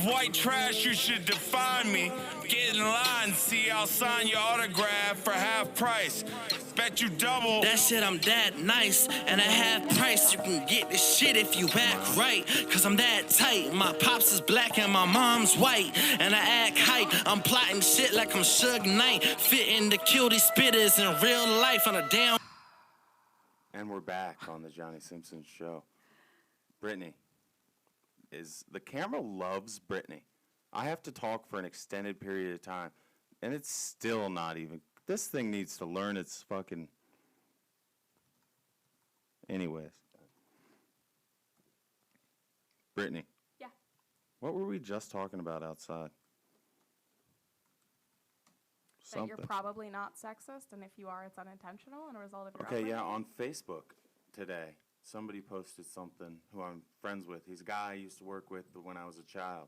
of white trash, you should define me. Get in line, see I'll sign your autograph for half price. Bet you double. That shit, I'm that nice, and at half price, you can get this shit if you act right. Cause I'm that tight, my pops is black and my mom's white, and I act hype. I'm plotting shit like I'm Suge Knight, fitting to kill these spitters in real life on a damn. And we're back on the Jonny Simpson Show. Brittany, the camera loves Brittany. I have to talk for an extended period of time, and it's still not even. This thing needs to learn its fucking. Anyways. Brittany. Yeah. What were we just talking about outside? That you're probably not sexist, and if you are, it's unintentional and a result of your Okay, yeah, upbringing? on Facebook today, somebody posted something who I'm friends with. He's a guy I used to work with when I was a child.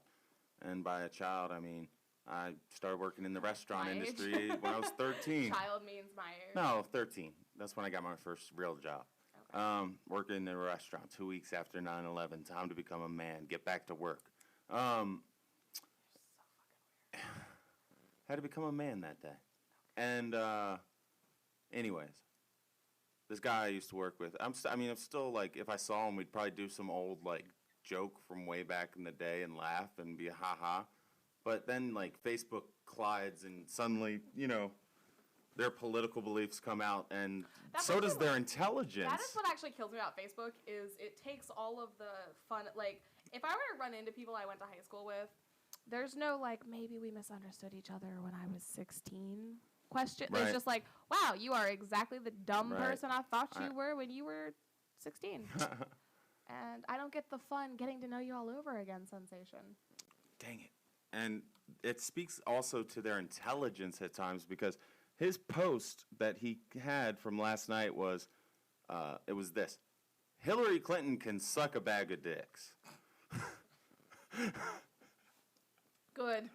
And by a child, I mean I started working in the restaurant My age. industry when I was 13. Child means my age. No, 13. That's when I got my first real job. Okay. Working in a restaurant 2 weeks after 9/11. Time to become a man. Get back to work. Had to become a man that day. And anyways, this guy I used to work with, I'm still like, if I saw him, we'd probably do some old like joke from way back in the day and laugh and be ha-ha. But then like Facebook collides and suddenly, you know, their political beliefs come out, and so does their intelligence. That is what actually kills me about Facebook, is it takes all of the fun. Like, if I were to run into people I went to high school with, there's no, like, maybe we misunderstood each other when I was 16 question. Right. It's just like, wow, you are exactly the dumb Right. person I thought you were when you were 16. And I don't get the fun getting to know you all over again sensation. Dang it. And it speaks also to their intelligence at times, because his post that he had from last night was, it was this: Hillary Clinton can suck a bag of dicks. Good.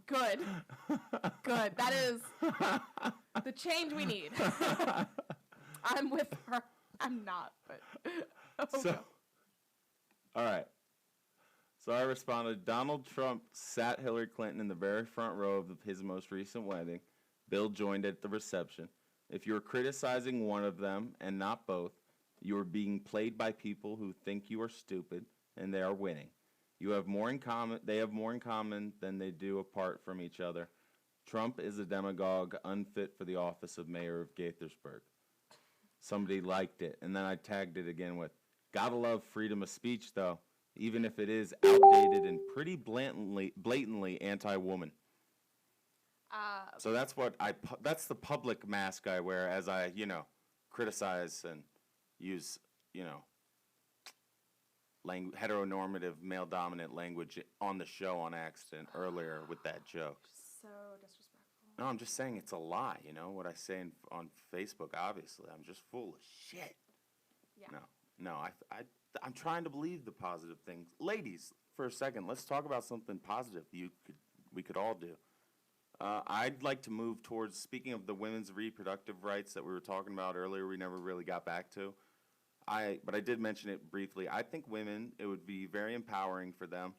Good. Good. That is the change we need. I'm with her. I'm not, but. So, all right. So I responded, Donald Trump sat Hillary Clinton in the very front row of his most recent wedding. Bill joined at the reception. If you're criticizing one of them and not both, you are being played by people who think you are stupid, and they are winning. You have more in common. They have more in common than they do apart from each other. Trump is a demagogue, unfit for the office of mayor of Gaithersburg. Somebody liked it, and then I tagged it again with, gotta love freedom of speech, though, even if it is outdated and pretty blatantly anti-woman. So that's what that's the public mask I wear as I, criticize and use, heteronormative, male-dominant language on the show on accident earlier with that joke. So disrespectful. No, I'm just saying it's a lie, what I say on Facebook, obviously. I'm just full of shit. Yeah. No, I'm trying to believe the positive things. Ladies, for a second, let's talk about something positive we could all do. I'd like to move towards, speaking of the women's reproductive rights that we were talking about earlier, we never really got back to. But I did mention it briefly. I think women, it would be very empowering for them.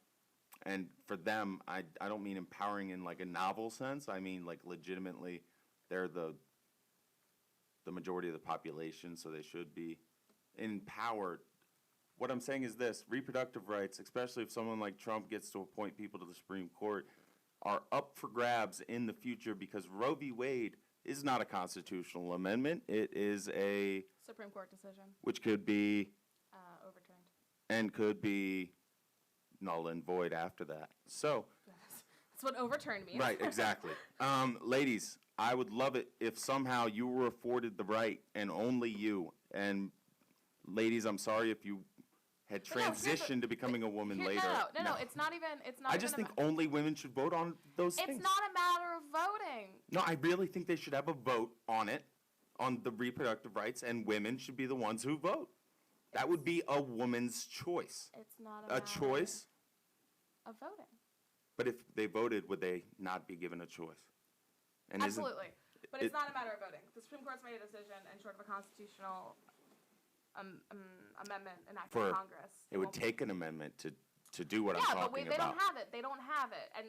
And for them, I don't mean empowering in like a novel sense. I mean like legitimately, they're the majority of the population, so they should be empowered. What I'm saying is this: reproductive rights, especially if someone like Trump gets to appoint people to the Supreme Court, are up for grabs in the future, because Roe v. Wade is not a constitutional amendment. It is a Supreme Court decision. Which could be Overturned. And could be null and void after that. So that's what overturned means. Right, exactly. Ladies, I would love it if somehow you were afforded the right, and only you. And ladies, I'm sorry if you had transitioned to becoming a woman later. No, it's not even. I just think only women should vote on those things. It's not a matter of voting. No, I really think they should have a vote on it, on the reproductive rights, and women should be the ones who vote. That would be a woman's choice. It's not a choice of voting. But if they voted, would they not be given a choice? And absolutely. But it's not a matter of voting. The Supreme Court's made a decision, and short of a constitutional amendment enacted For in Congress. it would won't be- take an amendment to do what I'm Yeah, talking but they about. don't have it. They don't have it, and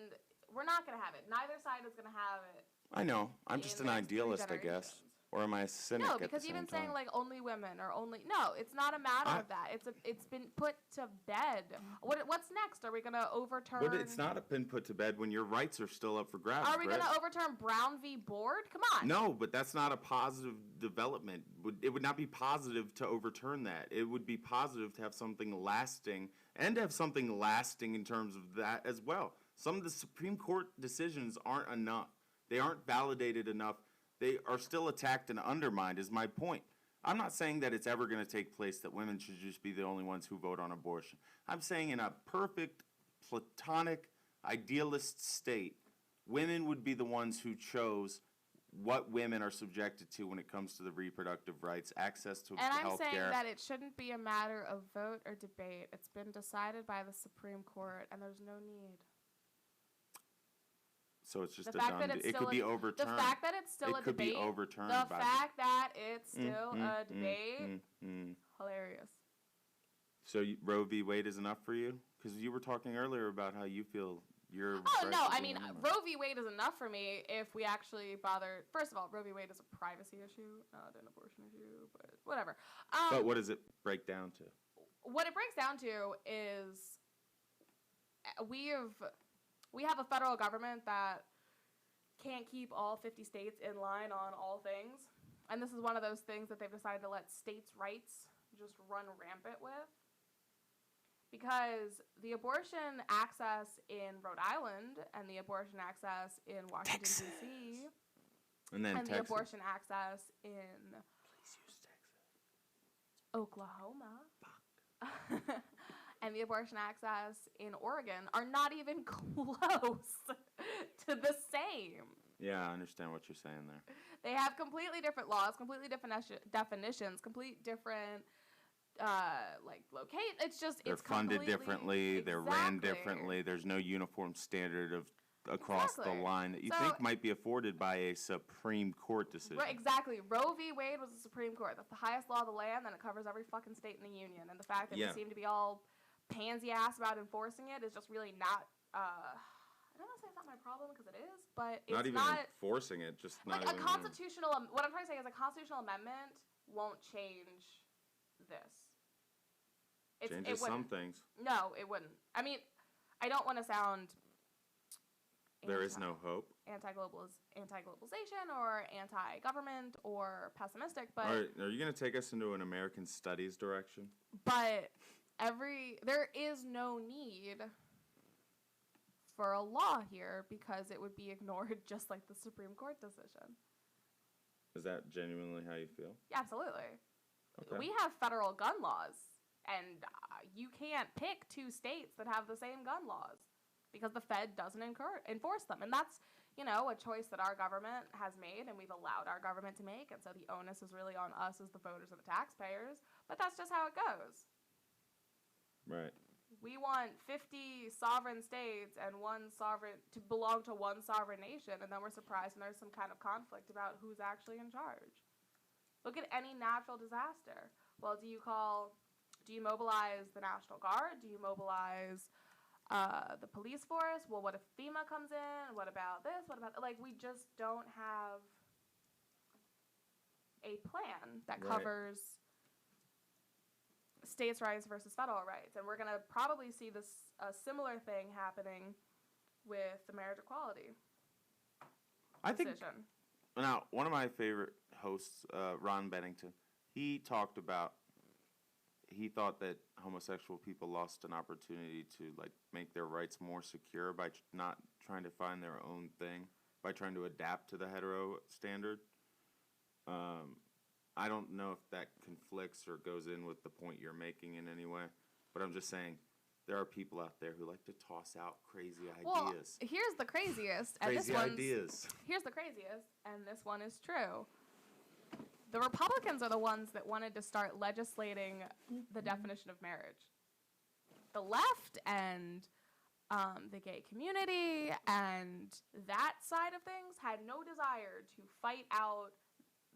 we're not gonna have it. Neither side is gonna have it. I know. I'm just in an the next 3 idealist, I guess. generations. Or am I a cynic No, at the because same even time? saying like only women or only it's not a matter of that. It's been put to bed. What's next? Are we gonna overturn? But it's not been put to bed when your rights are still up for grabs. Are we Brett. gonna overturn Brown v. Board? Come on. No, but that's not a positive development. It would not be positive to overturn that. It would be positive to have something lasting and to have something lasting in terms of that as well. Some of the Supreme Court decisions aren't enough. They aren't validated enough. They are still attacked and undermined, is my point. I'm not saying that it's ever going to take place that women should just be the only ones who vote on abortion. I'm saying in a perfect, platonic, idealist state, women would be the ones who chose what women are subjected to when it comes to the reproductive rights, access to And I'm health saying care. that it shouldn't be a matter of vote or debate. It's been decided by the Supreme Court, and there's no need. So it's just The a fact done that it's it still could be the overturned. fact that it's still It a could be debate. overturned The by fact that it's still a debate. Hilarious. So Roe v. Wade is enough for you? Because you were talking earlier about how you feel your Oh rights no, are I being mean undermined. Roe v. Wade is enough for me if we actually bother. First of all, Roe v. Wade is a privacy issue, not an abortion issue, but whatever. But what does it break down to? What it breaks down to is we have a federal government that can't keep all 50 states in line on all things. And this is one of those things that they've decided to let states' rights just run rampant with. Because the abortion access in Rhode Island and the abortion access in Washington, D.C., And then and the Texas. abortion access in Oklahoma and the abortion access in Oregon are not even close to the same. Yeah, I understand what you're saying there. They have completely different laws, completely different definitions, complete different locate. It's just They're it's funded completely- differently. They're ran Exactly. differently. There's no uniform standard of across Exactly. the line that you So- think might be afforded by a Supreme Court decision. Right, exactly. Roe v. Wade was the Supreme Court. That's the highest law of the land, and it covers every fucking state in the union. And the fact that Yeah. they seem to be all pansy ass about enforcing it is just really not. I don't want to say it's not my problem because it is, but it's Not even enforcing it, just like not a even constitutional. What I'm trying to say is a constitutional amendment won't change this. changes it wouldn't. some things. No, it wouldn't. I mean, I don't want to sound. There is no hope. Anti-globalization or anti-government or pessimistic, but Are you going to take us into an American studies direction? but there is no need for a law here because it would be ignored just like the Supreme Court decision. Is that genuinely how you feel? Yeah, absolutely. Okay. We have federal gun laws, and you can't pick two states that have the same gun laws because the Fed doesn't enforce them. And that's, a choice that our government has made and we've allowed our government to make. And so the onus is really on us as the voters and the taxpayers. But that's just how it goes. Right. We want 50 sovereign states and one sovereign to belong to one sovereign nation, and then we're surprised when there's some kind of conflict about who's actually in charge. Look at any natural disaster. Well, do you mobilize the National Guard? Do you mobilize the police force? Well, what if FEMA comes in? What about this? We just don't have a plan that Right. covers states' rights versus federal rights. And we're going to probably see a similar thing happening with the marriage equality I think decision. now one of my favorite hosts, Ron Bennington, he thought that homosexual people lost an opportunity to make their rights more secure by not trying to find their own thing, by trying to adapt to the hetero standard. I don't know if that conflicts or goes in with the point you're making in any way, but I'm just saying there are people out there who like to toss out crazy Well, ideas. here's the craziest. And Crazy ideas. Here's the craziest, and this one is true. The Republicans are the ones that wanted to start legislating the definition of marriage. The left and the gay community and that side of things had no desire to fight out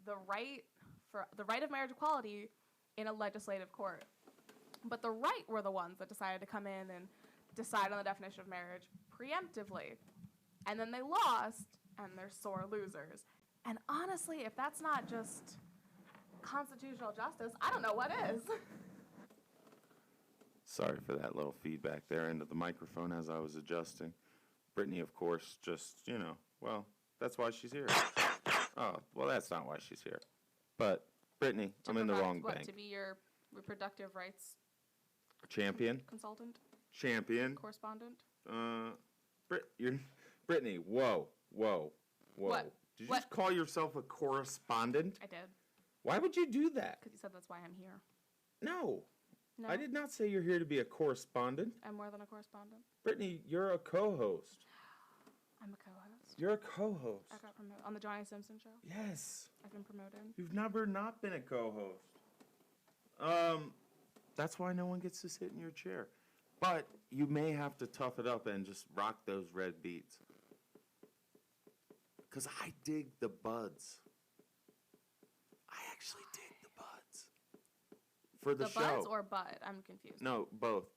the right of marriage equality in a legislative court. But the right were the ones that decided to come in and decide on the definition of marriage preemptively. And then they lost, and they're sore losers. And honestly, if that's not just constitutional justice, I don't know what is. Sorry for that little feedback there into the microphone as I was adjusting. Brittany, of course, just, well, that's why she's here. Oh, well, that's not why she's here. But, Brittany, I'm in the wrong bank. To be your reproductive rights champion? Consultant? Champion? Correspondent? Brittany, whoa. What? Did you just call yourself a correspondent? I did. Why would you do that? Because you said that's why I'm here. No. No? I did not say you're here to be a correspondent. I'm more than a correspondent. Brittany, you're a co-host. I'm a co-host. You're a co-host. I got promoted on the Jonny Simpson Show. Yes. I've been promoted. You've never not been a co-host. That's why no one gets to sit in your chair. But you may have to tough it up and just rock those red beats. Because I dig the buds. I actually dig the buds. For the show. The buds or bud? I'm confused. No, both.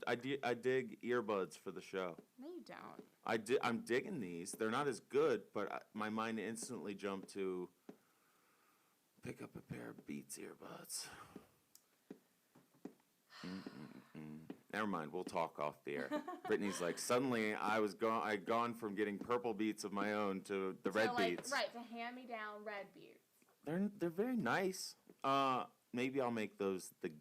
I dig earbuds for the show. No, you don't. I'm digging these. They're not as good, but my mind instantly jumped to pick up a pair of Beats earbuds. Never mind. We'll talk off the air. Brittany's like, suddenly I'd gone from getting purple Beats of my own to the red Beats. Right, to hand-me-down red Beats. They're very nice. Maybe I'll make those the.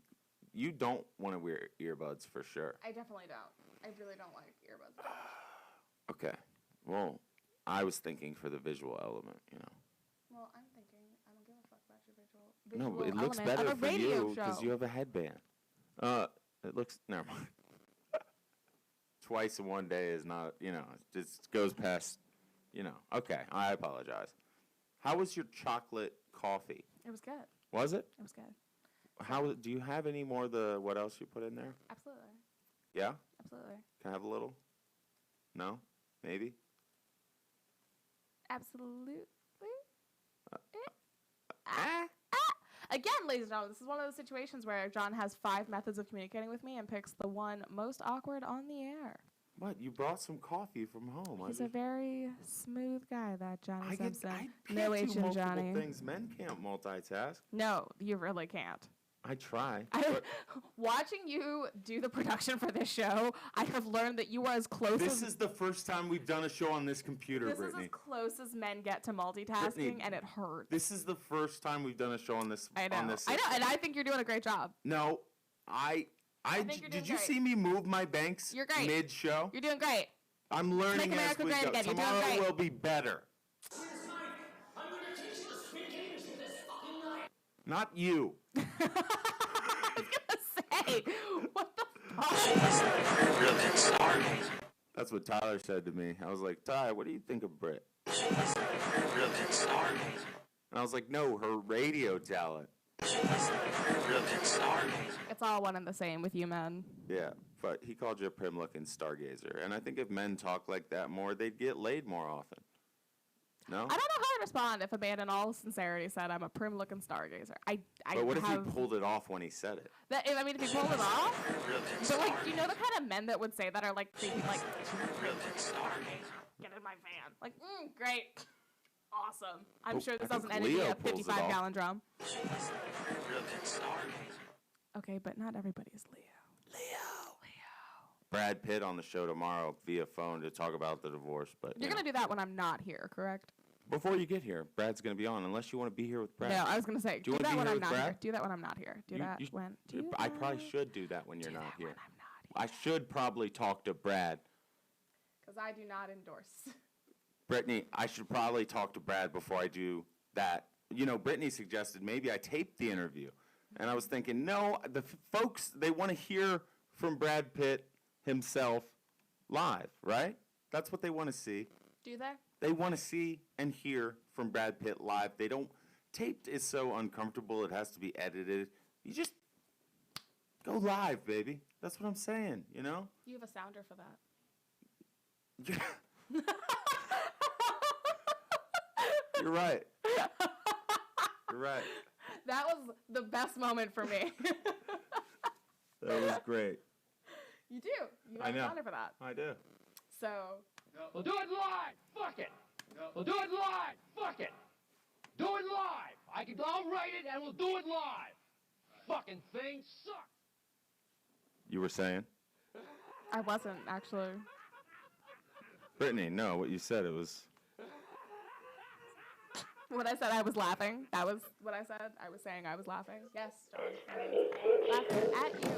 You don't want to wear earbuds for sure. I definitely don't. I really don't like earbuds. Okay. Well, I was thinking for the visual element, Well, I'm thinking I don't give a fuck about your No, but it looks element better of a for radio you because show. you have a headband. It looks. Never mind. Twice in one day is not. It just goes past. Okay, I apologize. How was your chocolate coffee? It was good. Was it? It was good. Do you have any more what else you put in there? Absolutely. Yeah? Absolutely. Can I have a little? No? Maybe? Absolutely. Again, ladies and gentlemen, this is one of those situations where John has 5 methods of communicating with me and picks the one most awkward on the air. What? You brought some coffee from home. He's a very smooth guy, that Jonny Simpson. I No can't H do in multiple Johnny. things. Men can't multitask. No, you really can't. I try. Watching you do the production for this show, I have learned that you are as close This is the first time we've done a show on this computer, Brittany. This is as close as men get to multitasking, Brittany, and it hurts. This is the first time we've done a show on this. I know. On this I know, system. and I think you're doing a great job. No, I think you're doing did you great. see me move my banks You're great. mid-show? You're doing great. I'm learning Make as America we great go. again. You're doing Tomorrow great. will be better. Not you. I was gonna say, what the fuck? That's what Tyler said to me. I was like, Ty, what do you think of Brit? And I was like, no, her radio talent. It's all one and the same with you men. Yeah, but he called you a prim-looking stargazer. And I think if men talk like that more, they'd get laid more often. No? I don't know how to respond if a man in all sincerity said, I'm a prim-looking stargazer. But what if he pulled it off when he said it? If he pulled it off? But, you know the kind of men that would say that are, creepy, get in my van. Great. Awesome. I'm sure this doesn't end in a 55-gallon drum. Okay, but not everybody is Leo. Brad Pitt on the show tomorrow via phone to talk about the divorce. But You're going to do that when I'm not here, correct? Before you get here, Brad's going to be on, unless you want to be here with Brad. No, I was going to say, do that when I'm not here. Brad? Do that when I'm not here. I probably should do that when you're not here. When I'm not here. I should probably talk to Brad. Because I do not endorse. Brittany, I should probably talk to Brad before I do that. Brittany suggested maybe I tape the interview. And I was thinking, no, the folks, they want to hear from Brad Pitt himself live, right? That's what they want to see. Do they? They want to see and hear from Brad Pitt live. They don't. Taped is so uncomfortable. It has to be edited. You just go live, baby. That's what I'm saying, You have a sounder for that. You're right. You're right. That was the best moment for me. That was great. You do. You I got know. an honor for that. I do. So. We'll do it live. Fuck it. We'll do it live. Fuck it. Do it live. I'll write it and we'll do it live. Fucking thing sucks. You were saying? I wasn't, actually. Brittany, no, what you said, it was... When I said I was laughing, that was what I said. I was saying I was laughing. Yes, John. I was laughing at you.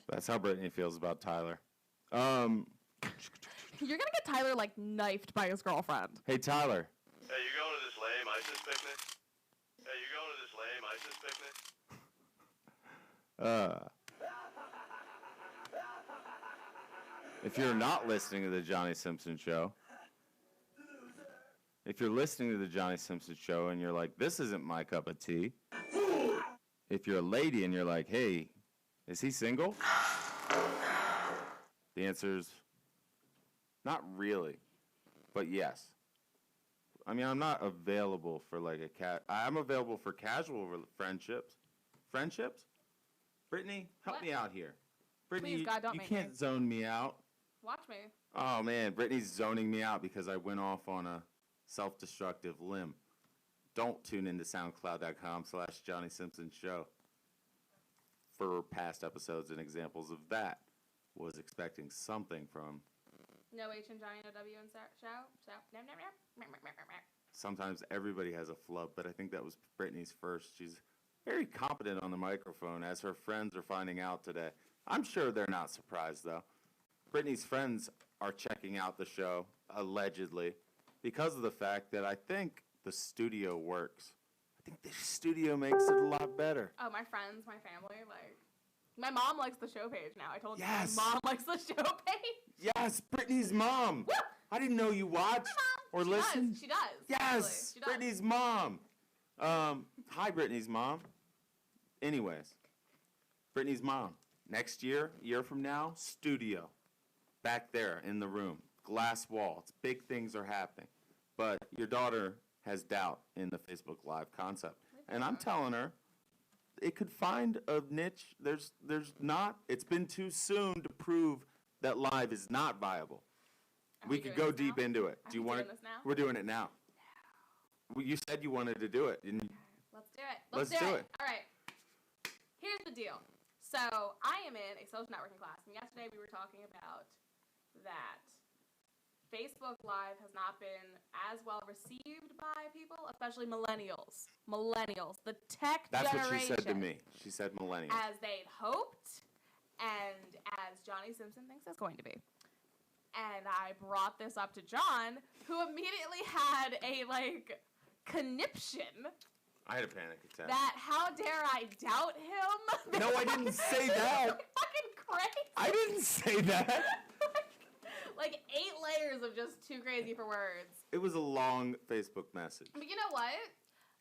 That's how Brittany feels about Tyler. You're gonna get Tyler, like, knifed by his girlfriend. Hey, Tyler. Hey, you going to this lame ISIS picnic? Hey, you going to this lame ISIS picnic? If you're not listening to the Jonny Simpson Show, if you're listening to the Jonny Simpson Show and you're like, this isn't my cup of tea, if you're a lady and you're like, hey, is he single? The answer is not really, but yes. I mean, I'm not available for like I'm available for casual friendships. Friendships? Brittany, help What? me out here. Brittany, Please, God, don't you make can't me. zone me out. Watch me. Oh man, Brittany's zoning me out because I went off on a self-destructive limb. Don't tune into SoundCloud.com/Jonny Simpson Show for past episodes and examples of that. Was expecting something from. No H and Johnny, no W and shout. Sometimes everybody has a flub, but I think that was Brittany's first. She's very competent on the microphone, as her friends are finding out today. I'm sure they're not surprised, though. Brittany's friends are checking out the show, allegedly, because of the fact that I think the studio works. I think the studio makes it a lot better. Oh, my friends, my family, like... My mom likes the show page now. I told Yes. you my mom likes the show page. Yes, Brittany's mom. Woo! I didn't know you watched or She listened. does. She does. Yes, actually. She does. Brittany's mom. Hi, Brittany's mom. Anyways, Brittany's mom. Next year from now, studio. Back there in the room. Glass wall. It's big things are happening. But your daughter has doubt in the Facebook Live concept. And I'm telling her, it could find a niche. There's not. It's been too soon to prove that live is not viable. Are We we could doing go this deep now? into it. Are Do you we want doing to? this now? We're doing it now. Well, you said you wanted to do it. And Let's do it. Let's do do it. it. All right. Here's the deal. So I am in a social networking class, and yesterday we were talking about that Facebook Live has not been as well received by people, especially millennials. Millennials, the tech that's generation. what she said to me. She said millennial. As they'd hoped, and as Jonny Simpson thinks it's going to be. And I brought this up to John, who immediately had a, like, conniption I had a panic attack. that how dare I doubt him? No, I didn't say that. Fucking crazy. I didn't say that. Like 8 layers of just too crazy for words. It was a long Facebook message. But you know what?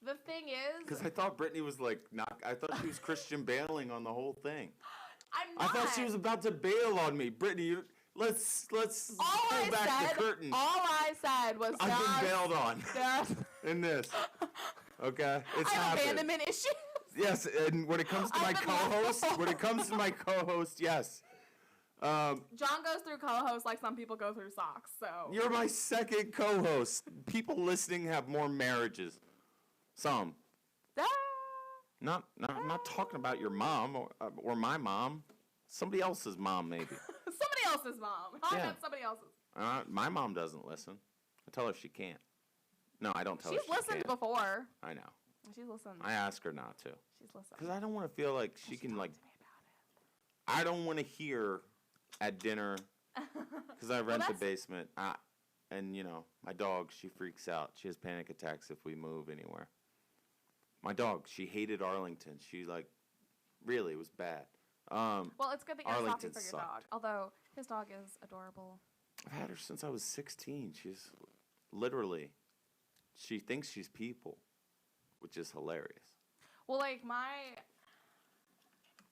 The thing is, Because I thought Brittany was like, I thought she was Christian bailing on the whole thing. I'm I not. thought she was about to bail on me. Brittany, let's all pull back the curtain. All I said was I've been bailed on there's in this. Okay? It's I have happened. abandonment issues. Yes, and when it comes to my I've been co-host, yes. John goes through co-hosts like some people go through socks, so. You're my second co-host. People listening have more marriages. Some. Ah. I'm not talking about your mom or my mom. Somebody else's mom, maybe. Somebody else's mom. I Yeah. meant somebody else's. My mom doesn't listen. I tell her she can't. No, I don't tell her She's she listened can't. before. I know. She's listened. I ask her not to. She's listened. Because I don't want to feel like she can, talked like, to me about I don't want to hear at dinner, because I rent the that's- basement, and, you know, my dog, she freaks out. She has panic attacks if we move anywhere. My dog, she hated Arlington. She, like, really, it was bad. Well, it's good that you're Arlington stopping for your sucked. dog. Although, his dog is adorable. I've had her since I was 16. She's literally, she thinks she's people, which is hilarious. Well, like,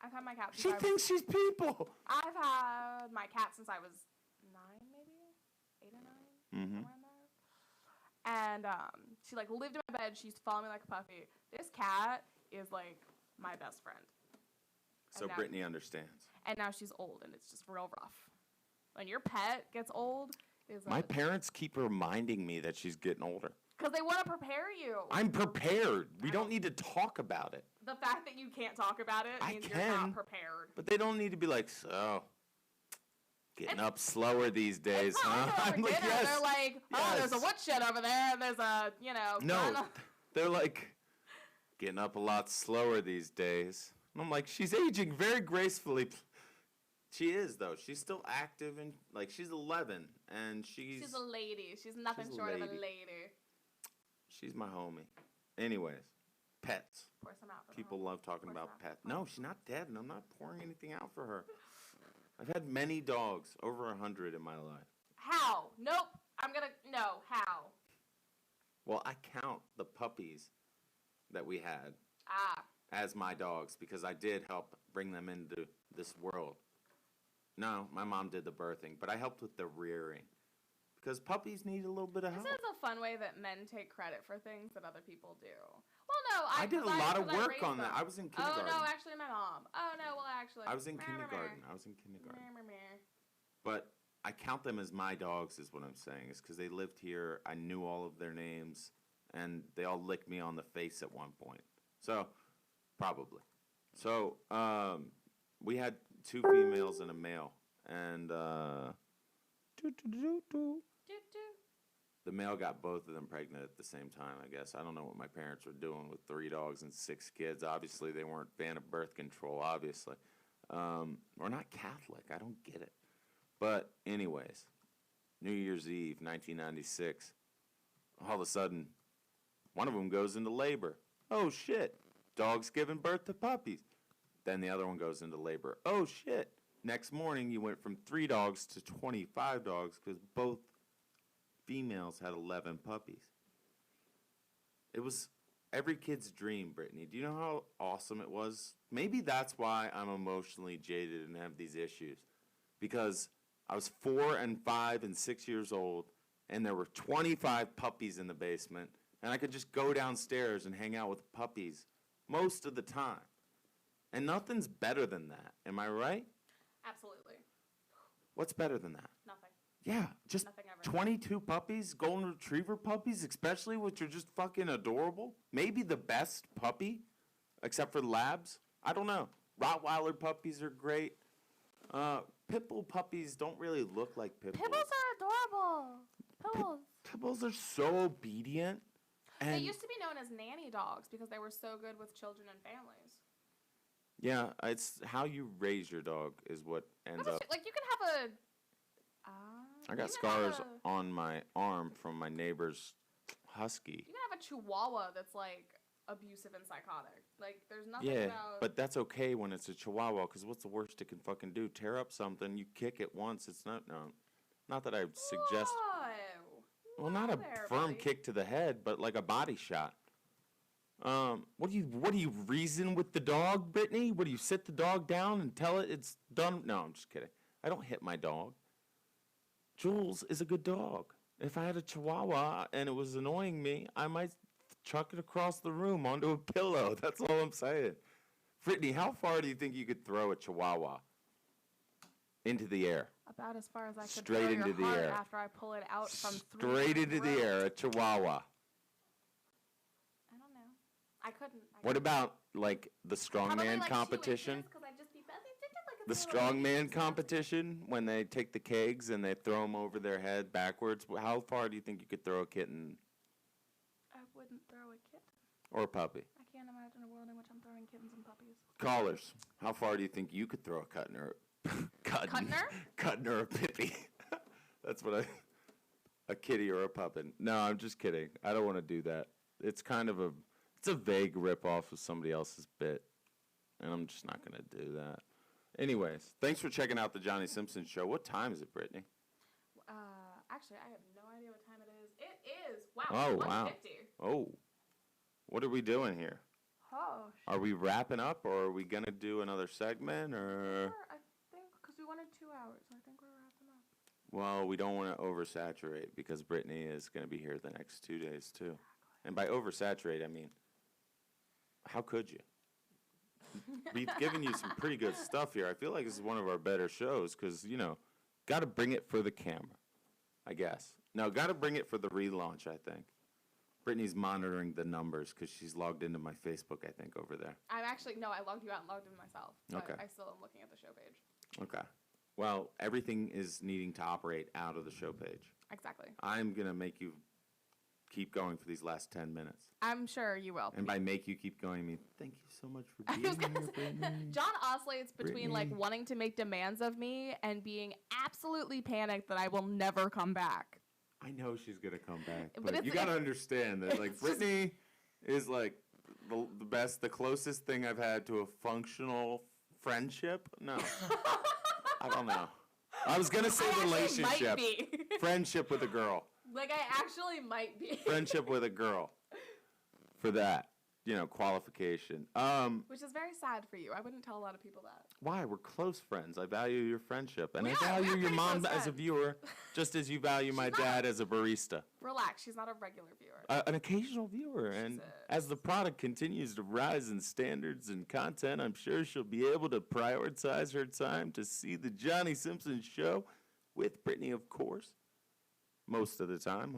I've had my cat since She I was, thinks she's people. I've had my cat since I was 9 somewhere in there. And she like lived in my bed. She used to follow me like a puppy. This cat is like my best friend. So Brittany understands. And now she's old, and it's just real rough. When your pet gets old, my parents keep reminding me that she's getting older. Because they want to prepare you. I'm prepared. We don't need to talk about it. The fact that you can't talk about it means you're not prepared. But they don't need to be like, so, getting up slower these days, huh? I'm like, yes. They're like, oh, there's a woodshed over there. There's a, No, they're like, getting up a lot slower these days. And I'm like, she's aging very gracefully. She is, though. She's still active, and, like, she's 11, and she's a lady. She's nothing short of a lady. She's my homie. Anyways, pets. Pour some out for People love talking about pets. No, she's not dead, and I'm not pouring anything out for her. I've had many dogs, over 100 in my life. How? Nope. No, how? Well, I count the puppies that we had as my dogs because I did help bring them into this world. No, my mom did the birthing, but I helped with the rearing. Because puppies need a little bit of help. This is a fun way that men take credit for things that other people do. Well, no, I did a lot of work on that. I was in kindergarten. Oh, no, actually, my mom. Oh, no, well, actually. I was in kindergarten. But I count them as my dogs is what I'm saying. Is because they lived here. I knew all of their names. And they all licked me on the face at one point. So, probably. So, we had 2 females and a male. And, the male got both of them pregnant at the same time, I guess. I don't know what my parents were doing with 3 dogs and 6 kids. Obviously, they weren't a fan of birth control, obviously. We're not Catholic. I don't get it. But anyways, New Year's Eve, 1996. All of a sudden, one of them goes into labor. Oh, shit. Dog's giving birth to puppies. Then the other one goes into labor. Oh, shit. Next morning, you went from 3 dogs to 25 dogs because both females had 11 puppies. It was every kid's dream, Brittany. Do you know how awesome it was? Maybe that's why I'm emotionally jaded and have these issues. Because I was 4 and 5 and 6 years old, and there were 25 puppies in the basement, and I could just go downstairs and hang out with puppies most of the time. And nothing's better than that. Am I right? Absolutely. What's better than that? Nothing. Yeah, just 22 puppies, golden retriever puppies, especially, which are just fucking adorable. Maybe the best puppy, except for labs. I don't know. Rottweiler puppies are great. Pit bull puppies don't really look like pit bulls. Pit bulls are adorable. Pit bulls are so obedient. And they used to be known as nanny dogs because they were so good with children and families. Yeah, it's how you raise your dog is what ends up. Like, you can have a... I got scars on my arm from my neighbor's husky. You can have a chihuahua that's, like, abusive and psychotic. Like, there's nothing about... Yeah, but that's okay when it's a chihuahua, because what's the worst it can fucking do? Tear up something, you kick it once, it's not... No, not that I would suggest... Well, not a firm kick to the head, but like a body shot. What do you reason with the dog, Brittany? What do you sit the dog down and tell it it's done? No, I'm just kidding. I don't hit my dog. Jules is a good dog. If I had a chihuahua and it was annoying me, I might chuck it across the room onto a pillow. That's all I'm saying. Brittany, how far do you think you could throw a chihuahua into the air? About as far as I could Straight into the air. After I pull it out from Straight into the air, a chihuahua. I don't know. I couldn't. What about, like, the strongman competition? The strongman competition, when they take the kegs and they throw them over their head backwards. How far do you think you could throw a kitten? I wouldn't throw a kitten. Or a puppy? I can't imagine a world in which I'm throwing kittens and puppies. Callers, how far do you think you could throw a cutner? Cutner or pippy. That's what a kitty or a puppet. No, I'm just kidding. I don't want to do that. It's kind of it's a vague ripoff of somebody else's bit. And I'm just not going to do that. Anyways, thanks for checking out the Jonny Simpson Show. What time is it, Brittany? Actually, I have no idea what time it is. It is, wow, oh, 1:50. Wow. Oh, what are we doing here? Oh, shit. Are we wrapping up, or are we going to do another segment, or? Sure, I think, because we wanted 2 hours. I think we're wrapping up. Well, we don't want to oversaturate because Brittany is going to be here the next 2 days, too. And by oversaturate, I mean, how could you? We've given you some pretty good stuff here. I feel like this is one of our better shows because, you know, got to bring it for the camera, I guess. No, got to bring it for the relaunch, I think. Brittany's monitoring the numbers because she's logged into my Facebook, I think, over there. I'm actually, no, I logged you out and logged in myself. But Okay. I still am looking at the show page. Okay. Well, everything is needing to operate out of the show page. Exactly. I'm going to make you keep going for these last 10 minutes. I'm sure you will. And by make you keep going, I mean, thank you so much for I being was here, gonna say, Brittany. John oscillates between like Brittany. wanting to make demands of me and being absolutely panicked that I will never come back. I know she's going to come back, But but it's- you got to understand that, like, it's just- Brittany is, like, the best, the closest thing I've had to a functional friendship. No. I don't know. I was going to say I actually relationship. might be. Friendship with a girl. Like I actually might be. Friendship with a girl. For that, you know, qualification. Which is very sad for you. I wouldn't tell a lot of people that. Why? We're close friends. I value your friendship. And We I are. value We're your pretty mom close as a friends. viewer, just as you value my She's not. dad as a barista. Relax, she's not a regular viewer. An occasional viewer. And as the product continues to rise in standards and content, I'm sure she'll be able to prioritize her time to see the Jonny Simpson Show with Brittany, of course, most of the time.